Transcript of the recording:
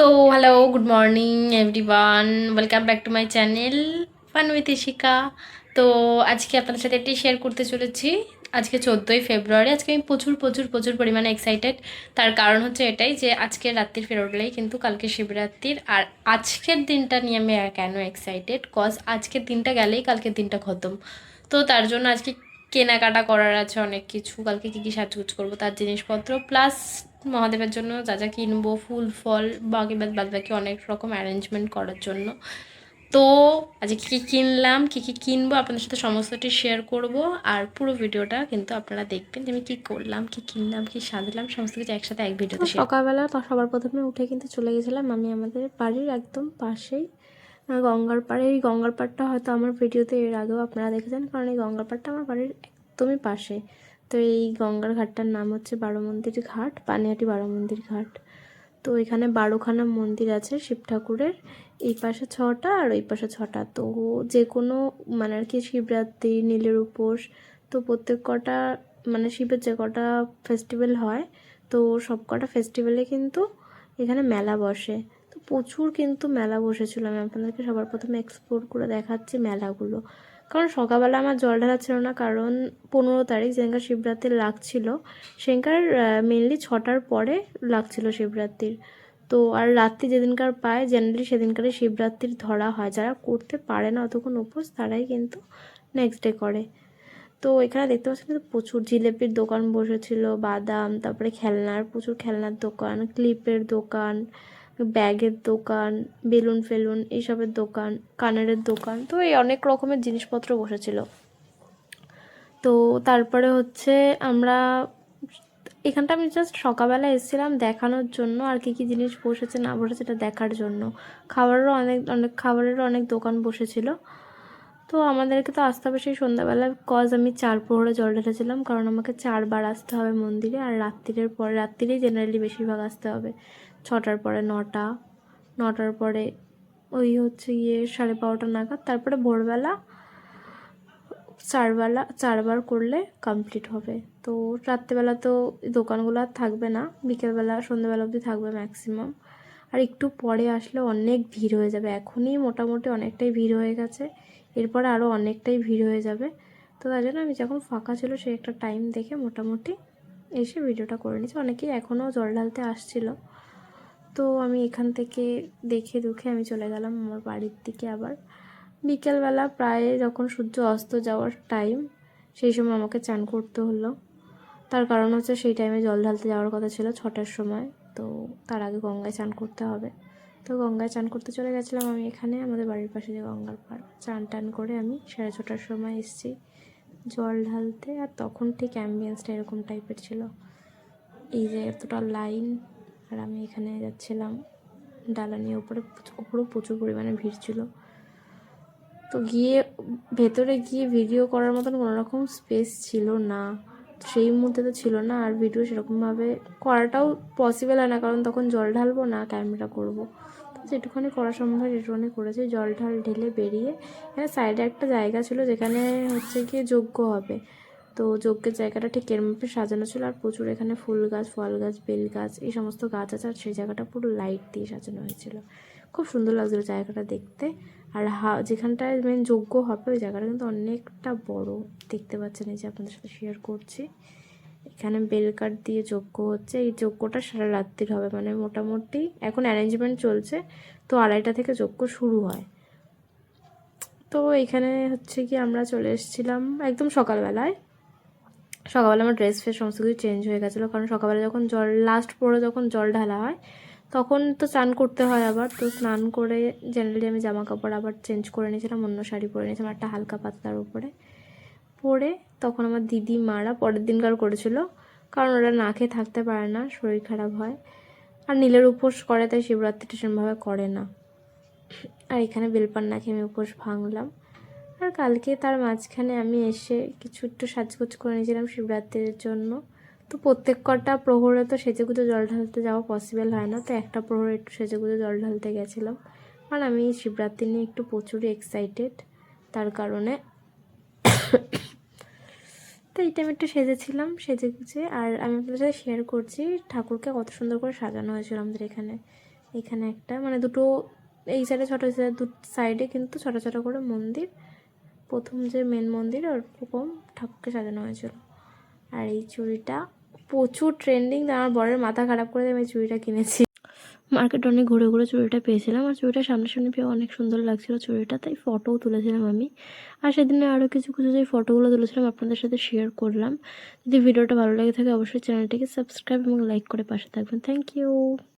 তো hello, good morning everyone, welcome back to my channel fun with Ishika. তো আজকে আপনাদের সাথে একটি শেয়ার করতে চলেছি। আজকে 14ই ফেব্রুয়ারি। আজকে আমি প্রচুর প্রচুর প্রচুর পরিমাণে এক্সাইটেড। তার কারণ হচ্ছে এটাই যে আজকে রাত্রির ফেরোলেই কিন্তু কালকে শিবরাত্রির। আর আজকের দিনটা নিয়ে আমি কেন এক্সাইটেড, কজ আজকের দিনটা গেলেই কালকের দিনটা খতম। তো তার জন্য আজকে কেনাকাটা করার আছে অনেক কিছু। কালকে কী কী সাজগোজ করবো তার জিনিসপত্র, প্লাস মহাদেবের জন্য যা যা কিনবো, ফুল ফল বাকি বাদ বাকি অনেক রকম অ্যারেঞ্জমেন্ট করার জন্য। তো আজকে কী কী কিনলাম, কী কী কিনবো আপনাদের সাথে সমস্তটি শেয়ার করব। আর পুরো ভিডিওটা কিন্তু আপনারা দেখবেন যে আমি কী করলাম, কী কিনলাম, কী সাজলাম, সমস্ত কিছু একসাথে এক ভিডিওতে শেয়ার। সকালবেলা সবার প্রথমে উঠে কিন্তু চলে গেছিলাম আমি আমাদের বাড়ির একদম পাশেই গঙ্গার পাড়ে। এই গঙ্গার পাড়টা হয়তো আমার ভিডিওতে এর আগেও আপনারা দেখেছেন, কারণ এই গঙ্গার পাড়টা আমার বাড়ির একদমই পাশে। তো এই গঙ্গার ঘাটটার নাম হচ্ছে বারোমন্দির ঘাট, পানিহাটি বারোমন্দির ঘাট। তো এখানে 12খানা মন্দির আছে শিব ঠাকুরের, এই পাশে 6টা আর ওই পাশে 6টা। তো যে কোনো মানে আর কি শিবরাত্রি, নীলের উপোস, তো প্রত্যেক কটা মানে শিবের যে কটা ফেস্টিভ্যাল হয়, তো সব কটা ফেস্টিভ্যালে কিন্তু এখানে মেলা বসে। তো প্রচুর কিন্তু মেলা বসেছিল। আমি আপনাদেরকে সবার প্রথমে এক্সপ্লোর করে দেখাচ্ছি মেলাগুলো। কারণ সকালবেলা আমার জল ঢালা ছিল না, কারণ 15 তারিখ যেদিনকার শিবরাত্রি লাগছিল সেদিনকার মেনলি 6টার পরে লাগছিল শিবরাত্রির। তো আর রাত্রি যেদিনকার পায় জেনারেলি সেদিনকারই শিবরাত্রির ধরা হয়। যারা করতে পারে না অতক্ষণ উপোস তারাই কিন্তু নেক্সট ডে করে। তো এখানে দেখতে পাচ্ছি কিন্তু প্রচুর জিলেপির দোকান বসেছিল, বাদাম, তারপরে খেলনার, প্রচুর খেলনার দোকান, ক্লিপের দোকান, ব্যাগের দোকান, বেলুন ফেলুন এইসবের দোকান, কানেরের দোকান, তো এই অনেক রকমের জিনিসপত্র বসেছিল। তো তারপরে হচ্ছে আমরা এখানটা আমি জাস্ট সকালবেলা এসেছিলাম দেখানোর জন্য, আর কী কী জিনিস বসেছে না বসেছে এটা দেখার জন্য। খাবারেরও অনেক অনেক খাবারেরও অনেক দোকান বসেছিল। তো আমাদেরকে তো আসতে হবে সেই সন্ধ্যাবেলা, কজ আমি 4 প্রহরে জল ঢেলেছিলাম, কারণ আমাকে 4বার আসতে হবে মন্দিরে। আর রাত্রিরের পরে, রাত্রিরেই জেনারেলি বেশিরভাগ আসতে হবে, 6টার পরে 9টা, 9টার পরে ওই হচ্ছে গিয়ে 12:30 নাগাদ, তারপরে ভোরবেলা 4বার করলে কমপ্লিট হবে। তো রাত্রেবেলা তো দোকানগুলো আর থাকবে না, বিকেলবেলা সন্ধ্যেবেলা অবধি থাকবে ম্যাক্সিমাম। আর একটু পরে আসলে অনেক ভিড় হয়ে যাবে, এখনই মোটামুটি অনেকটাই ভিড় হয়ে গেছে, এরপরে আরও অনেকটাই ভিড় হয়ে যাবে। তো তাই জন্য আমি যখন ফাঁকা ছিল সেই একটা টাইম দেখে মোটামুটি এসে ভিডিওটা করে নিয়েছি। অনেকেই এখনও জল ঢালতে আসছিলো। তো আমি এখান থেকে দেখে দুখে আমি চলে গেলাম আমার বাড়ির দিকে। আবার বিকেলবেলা প্রায় যখন সূর্য অস্ত যাওয়ার টাইম, সেই সময় আমাকে চান করতে হলো। তার কারণ হচ্ছে সেই টাইমে জল ঢালতে যাওয়ার কথা ছিল 6টার সময়, তো তার আগে গঙ্গায় চান করতে হবে। তো গঙ্গায় চান করতে চলে গেছিলাম আমি এখানে আমাদের বাড়ির পাশে যে গঙ্গার পাড়। চান টান করে আমি 6:30টার সময় এসেছি জল ঢালতে। আর তখন ঠিক অ্যাম্বিয়েন্সটা এরকম টাইপের ছিল, এই যে এতটা লাইন, আর আমি এখানে যাচ্ছিলাম ডালা নিয়ে। উপরেও প্রচুর পরিমাণে ভিড় ছিল। তো গিয়ে ভেতরে গিয়ে ভিডিও করার মতন কোনো রকম স্পেস ছিল না, সেই মুহূর্তে তো ছিল না। আর ভিডিও সেরকমভাবে করাটাও পসিবল হয় না, কারণ তখন জল ঢালবো না ক্যামেরা করব। তো যেটুখানি করা সম্ভব সেটুখানি করেছি। জল ঢেলে বেরিয়ে এখানে সাইডে একটা জায়গা ছিল যেখানে হচ্ছে গিয়ে যজ্ঞ হবে। তো যজ্ঞের জায়গাটা ঠিক এরমভাবে সাজানো ছিল, আর প্রচুর এখানে ফুল গাছ, ফল গাছ, বেল গাছ, এই সমস্ত গাছ আছে। আর সেই জায়গাটা পুরো লাইট দিয়ে সাজানো হয়েছিল, খুব সুন্দর লাগছিল জায়গাটা দেখতে। আর যেখানটায় মেন যজ্ঞ হবে ওই জায়গাটা কিন্তু অনেকটা বড়, দেখতে পাচ্ছেন, এই যে আপনাদের সাথে শেয়ার করছি। এখানে বেলকাঠ দিয়ে যজ্ঞ হচ্ছে, এই যজ্ঞটা সারা রাত্রির হবে, মানে মোটামুটি এখন অ্যারেঞ্জমেন্ট চলছে। তো 2:30টা থেকে যজ্ঞ শুরু হয়। তো এখানে হচ্ছে কি আমরা চলে এসেছিলাম একদম সকালবেলায়। সকালবেলা আমার ড্রেস ফ্রেস সমস্ত কিছু চেঞ্জ হয়ে গেছিলো, কারণ সকালবেলা যখন লাস্ট পরে যখন জল ঢালা হয় তখন তো স্নান করতে হয় আবার। তো স্নান করে জেনারেলি আমি জামা কাপড় আবার চেঞ্জ করে নিয়েছিলাম, অন্য শাড়ি পরে নিয়েছিলাম একটা হালকা পাতলার উপরে পরে। তখন আমার দিদি মারা পরের দিনকার করেছিল, কারণ ওরা না খেয়ে থাকতে পারে না, শরীর খারাপ হয়। আর নীলের উপোস করে, তাই শিবরাত্রিটা সেরকমভাবে করে না। আর এখানে বেলপান না খেয়ে আমি উপোস ভাঙলাম। আর কালকে তার মাঝখানে আমি এসে কিছু একটু সাজগোজ করে নিয়েছিলাম শিবরাত্রির জন্য। তো প্রত্যেক কটা প্রহরে তো সেজেগুজে জল ঢালতে যাওয়া পসিবল হয় না, তো একটা প্রহরে একটু সেজেগুজে জল ঢালতে গেছিলাম। আর আমি শিবরাত্রি নিয়ে একটু প্রচুরই এক্সাইটেড, তার কারণে তো এই টাইমে একটু সেজেছিলাম, সেজে গুজে। আর আমি আপনাদের সাথে শেয়ার করছি ঠাকুরকে কত সুন্দর করে সাজানো হয়েছিল আমাদের এখানে। এখানে একটা মানে দুটো, এই সাইডে ছোটো, এই সাইডে দু সাইডে কিন্তু ছোটো ছোটো করে মন্দির, প্রথম যে মেন মন্দির ওরকম ঠাকুরকে সাজানো হয়েছিল। আর এই চুড়িটা প্রচুর ট্রেন্ডিং, আমার বরের মাথা খারাপ করে আমি এই চুড়িটা কিনেছি। মার্কেট অনেক ঘুরে ঘুরে চুড়িটা পেয়েছিলাম, আর চুড়িটা সামনাসামনি পেয়ে অনেক সুন্দর লাগছিল চুড়িটা, তাই ফটোও তুলেছিলাম আমি। আর সেদিনে আরও কিছু কিছু যে ফটোগুলো তুলেছিলাম আপনাদের সাথে শেয়ার করলাম। যদি ভিডিওটা ভালো লেগে থাকে অবশ্যই চ্যানেলটিকে সাবস্ক্রাইব এবং লাইক করে পাশে থাকবেন। Thank you.